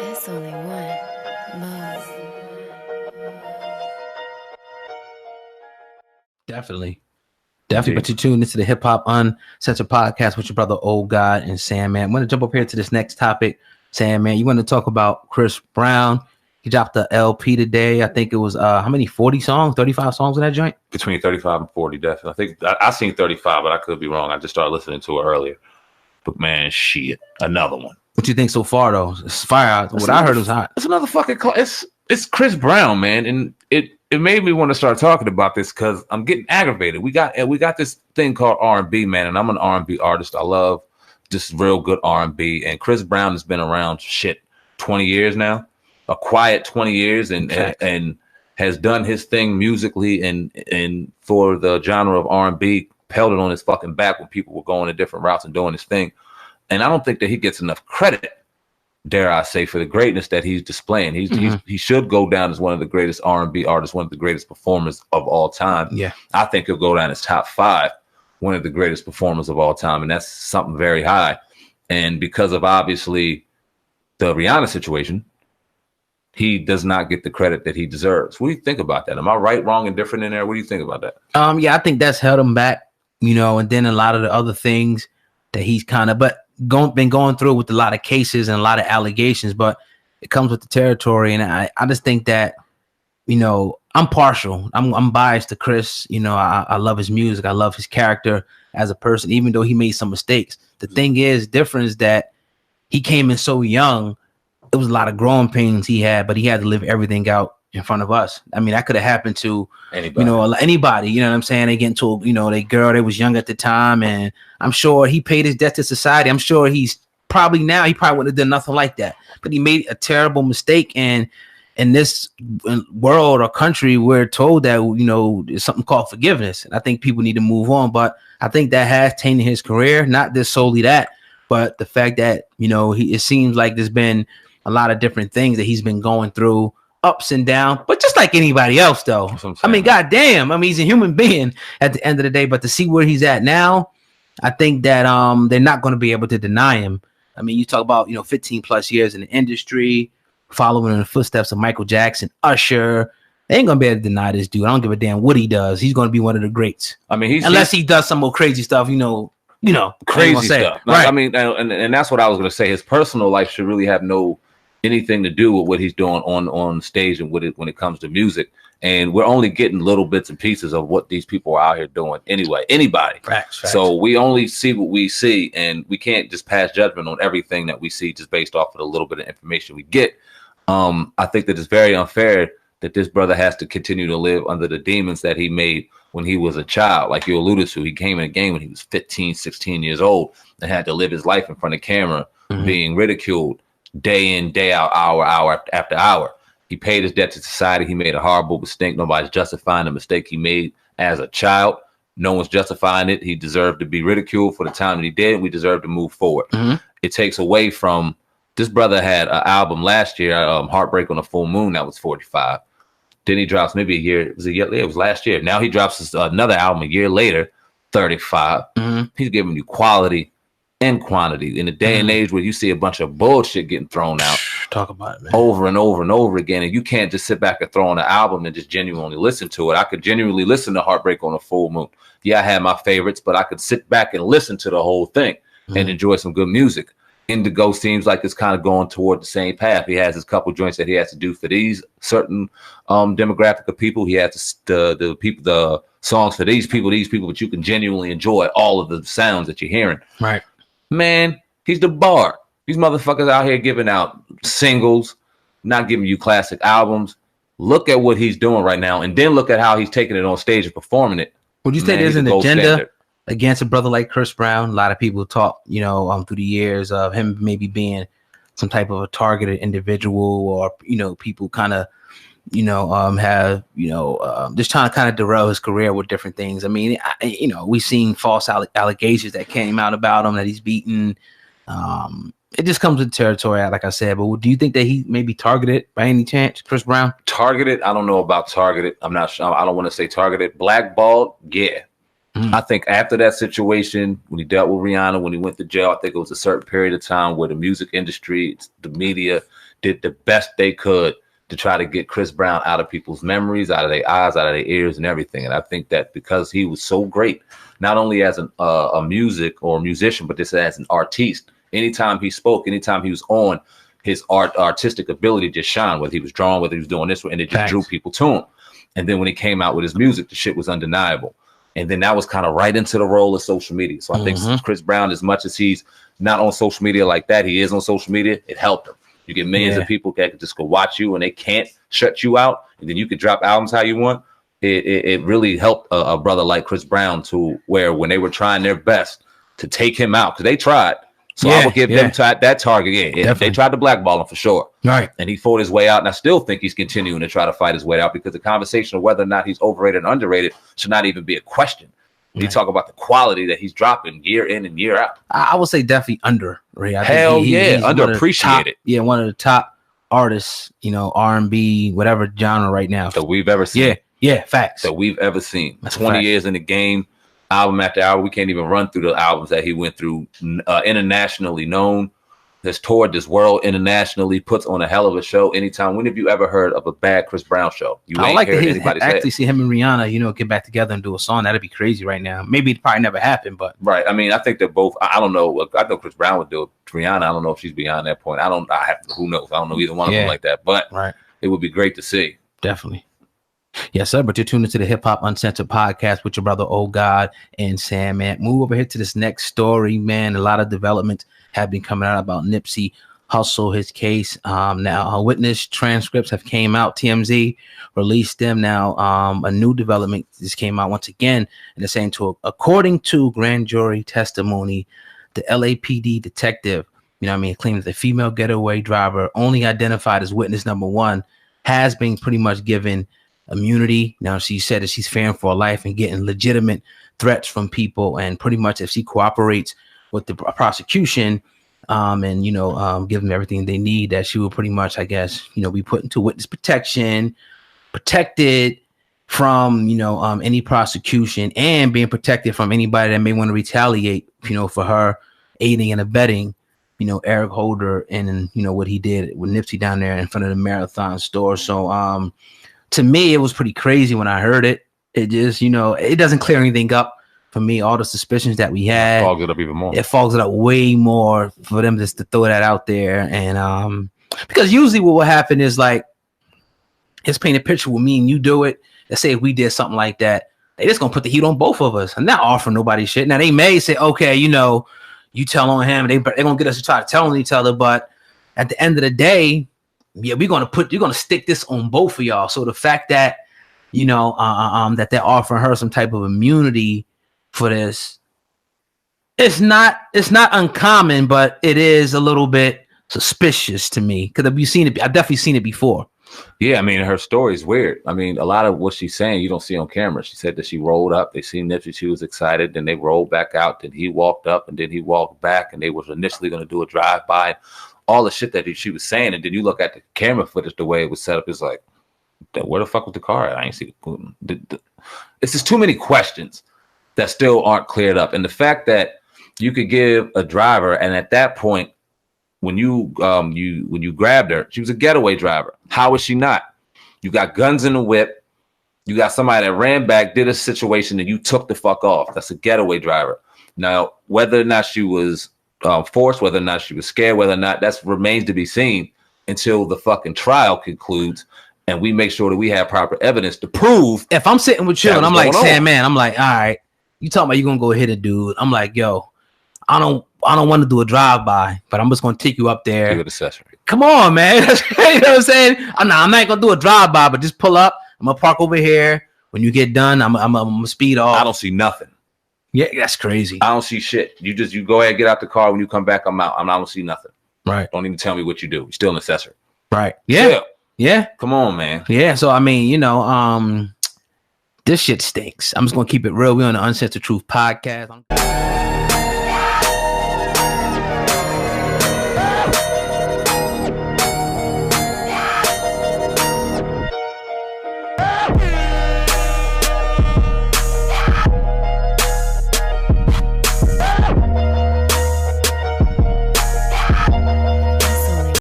It's only one Mo. Definitely. But you tuned into the Hip Hop Uncensored podcast with your brother Old God and SamAnt. I'm going to jump up here to this next topic. SamAnt, you want to talk about Chris Brown? He dropped the LP today. I think it was how many? 40 songs, 35 songs in that joint? Between 35 and 40, definitely. I think I seen 35, but I could be wrong. I just started listening to it earlier. But man, shit, another one. What you think so far though? It's fire. What I heard was hot. It's another fucking. It's Chris Brown, man, and it made me want to start talking about this because I'm getting aggravated. We got this thing called R&B, man, and I'm an R&B artist. I love just real good R&B, and Chris Brown has been around 20 years now, a quiet 20 years, and has done his thing musically and for the genre of R&B, pelted on his fucking back when people were going in different routes and doing his thing. And I don't think that he gets enough credit, dare I say, for the greatness that he's displaying. He should go down as one of the greatest R&B artists, one of the greatest performers of all time. Yeah, I think he'll go down as top 5, one of the greatest performers of all time, and that's something very high. And because of obviously the Rihanna situation, he does not get the credit that he deserves. What do you think about that? Am I right, wrong, and different in there? What do you think about that? Yeah, I think that's held him back, and then a lot of the other things that he's kind of been going through with a lot of cases and a lot of allegations, but it comes with the territory. And I just think that, I'm partial. I'm biased to Chris. I love his music. I love his character as a person, even though he made some mistakes. The thing is, different is that he came in so young. It was a lot of growing pains he had, but he had to live everything out in front of us. I mean, that could have happened to anybody, you know what I'm saying? They get into, they girl, they was young at the time, and I'm sure he paid his debt to society. I'm sure he probably wouldn't have done nothing like that, but he made a terrible mistake. And in this world or country, we're told that, there's something called forgiveness. And I think people need to move on, but I think that has tainted his career, not just solely that, but the fact that, it seems like there's been a lot of different things that he's been going through, ups and downs, but just like anybody else, though. I mean, goddamn, he's a human being at the end of the day. But to see where he's at now, I think that they're not going to be able to deny him. I mean, you talk about 15 plus years in the industry, following in the footsteps of Michael Jackson, Usher. They ain't gonna be able to deny this dude. I don't give a damn what he does. He's gonna be one of the greats. I mean, unless he does some more crazy stuff, crazy stuff. Right. I mean, and that's what I was gonna say. His personal life should really have anything to do with what he's doing on stage and when it comes to music. And we're only getting little bits and pieces of what these people are out here doing anyway. Anybody. Facts. So we only see what we see, and we can't just pass judgment on everything that we see just based off of the little bit of information we get. I think that it's very unfair that this brother has to continue to live under the demons that he made when he was a child. Like you alluded to, he came in a game when he was 15, 16 years old and had to live his life in front of camera, being ridiculed day in, day out, hour after hour. He paid his debt to society. He made a horrible mistake. Nobody's justifying the mistake he made as a child. No one's justifying it. He deserved to be ridiculed for the time that he did. We deserve to move forward. It takes away from this brother had an album last year, Heartbreak on a Full Moon, that was 45. Then he drops maybe a year. It was last year. Now he drops another album a year later, 35. He's giving you quality and quantity in a day and age where you see a bunch of bullshit getting thrown out. Talk about it, man. Over and over and over again. And you can't just sit back and throw on an album and just genuinely listen to it. I could genuinely listen to Heartbreak on a Full Moon. Yeah, I had my favorites, but I could sit back and listen to the whole thing and enjoy some good music. Indigo seems like it's kind of going toward the same path. He has his couple joints that he has to do for these certain demographic of people. He has the songs for these people, but you can genuinely enjoy all of the sounds that you're hearing. Right. Man, he's the bar. These motherfuckers out here giving out singles, not giving you classic albums. Look at what he's doing right now, and then look at how he's taking it on stage and performing it. Would you say there's an agenda against a brother like Chris Brown? A lot of people talk, through the years of him maybe being some type of a targeted individual, or people kind of, have just trying to kind of derail his career with different things. I mean, we've seen false allegations that came out about him that he's beaten. It just comes with territory, like I said. But do you think that he may be targeted by any chance, Chris Brown? Targeted? I don't know about targeted. I'm not sure. I don't want to say targeted. Blackballed? Yeah. I think after that situation, when he dealt with Rihanna, when he went to jail, I think it was a certain period of time where the music industry, the media did the best they could to try to get Chris Brown out of people's memories, out of their eyes, out of their ears and everything. And I think that because he was so great, not only as a musician, but just as an artiste, anytime he spoke, anytime he was on, his artistic ability just shined, whether he was drawing, whether he was doing this, and it just drew people to him. And then when he came out with his music, the shit was undeniable. And then that was kind of right into the role of social media. So I think Chris Brown, as much as he's not on social media like that, he is on social media, it helped him. You get millions of people that just go watch you and they can't shut you out. And then you can drop albums how you want. It really helped a brother like Chris Brown to where when they were trying their best to take him out, because they tried. So I would give them that target. Yeah, they tried to blackball him for sure. Right. And he fought his way out. And I still think he's continuing to try to fight his way out, because the conversation of whether or not he's overrated and underrated should not even be a question. When you talk about the quality that he's dropping year in and year out. I would say definitely underrated. Hell yeah, underappreciated. One of the top artists, R&B, whatever genre right now. That we've ever seen. Yeah, facts. That we've ever seen. 20 years in the game. Album after album, we can't even run through the albums that he went through. Internationally known, has toured this world internationally, puts on a hell of a show. Anytime, when have you ever heard of a bad Chris Brown show? I would like to actually see him and Rihanna, get back together and do a song. That'd be crazy right now. Maybe it probably never happened, but right. I mean, I think they're both. I don't know. I know Chris Brown would do it. Rihanna, I don't know if she's beyond that point. Who knows? I don't know either one of them like that. But it would be great to see. Definitely. Yes, sir. But you're tuned into the Hip Hop Uncensored podcast with your brother, Oh God, and SamAnt. Move over here to this next story, man. A lot of developments have been coming out about Nipsey Hussle, his case. Now, witness transcripts have came out. TMZ released them. Now, a new development just came out once again, and they're saying according to grand jury testimony, the LAPD detective, claims the female getaway driver, only identified as witness number one, has been pretty much given immunity. Now, she said that she's fearing for her life and getting legitimate threats from people, and pretty much if she cooperates with the prosecution and give them everything they need, that she will pretty much, I guess, be put into witness protection, protected from any prosecution, and being protected from anybody that may want to retaliate for her aiding and abetting Eric Holder and what he did with Nipsey down there in front of the Marathon store. So to me, it was pretty crazy when I heard it. It just, it doesn't clear anything up for me. All the suspicions that we had, fogs it up even more. It fogs it up way more for them just to throw that out there. And because usually what will happen is like, let's paint a picture with me and you do it. Let's say if we did something like that, they just gonna put the heat on both of us and not offering nobody shit. Now they may say, okay, you tell on him. They're gonna get us to try to tell on each other, but at the end of the day, yeah, you're gonna stick this on both of y'all. So the fact that that they're offering her some type of immunity for this, it's not uncommon, but it is a little bit suspicious to me, because I've definitely seen it before. Yeah, I mean, her story is weird. I mean, a lot of what she's saying you don't see on camera. She said that she rolled up, they seen Nipsey, she was excited, then they rolled back out, then he walked up, and then he walked back, and they was initially going to do a drive-by. All the shit that she was saying, and then you look at the camera footage, the way it was set up, it's like, where the fuck was the car at? I ain't see the it's just too many questions that still aren't cleared up. And the fact that you could give a driver, and at that point, when you grabbed her, she was a getaway driver. How is she not? You got guns in the whip. You got somebody that ran back, did a situation, and you took the fuck off. That's a getaway driver. Now, whether or not she was forced, whether or not she was scared, whether or not, that remains to be seen until the fucking trial concludes and we make sure that we have proper evidence to prove. If I'm sitting with you and I'm like, SamAnt, I'm like, all right, you talking about you gonna go hit a dude? I'm like, yo, I don't want to do a drive-by, but I'm just gonna take you up there. Give it accessory. Come on, man. You know what I'm saying? I'm not gonna do a drive-by, but just pull up. I'm gonna park over here. When you get done, I'm gonna speed off. I don't see nothing. Yeah, that's crazy. I don't see shit. You go ahead, get out the car. When you come back, I'm out. I don't see nothing. Right. Don't even tell me what you do. You're still an accessory. Right. Yeah. Yeah. Come on, man. Yeah. So I mean, this shit stinks. I'm just gonna keep it real. We're on the Uncensored Truth podcast.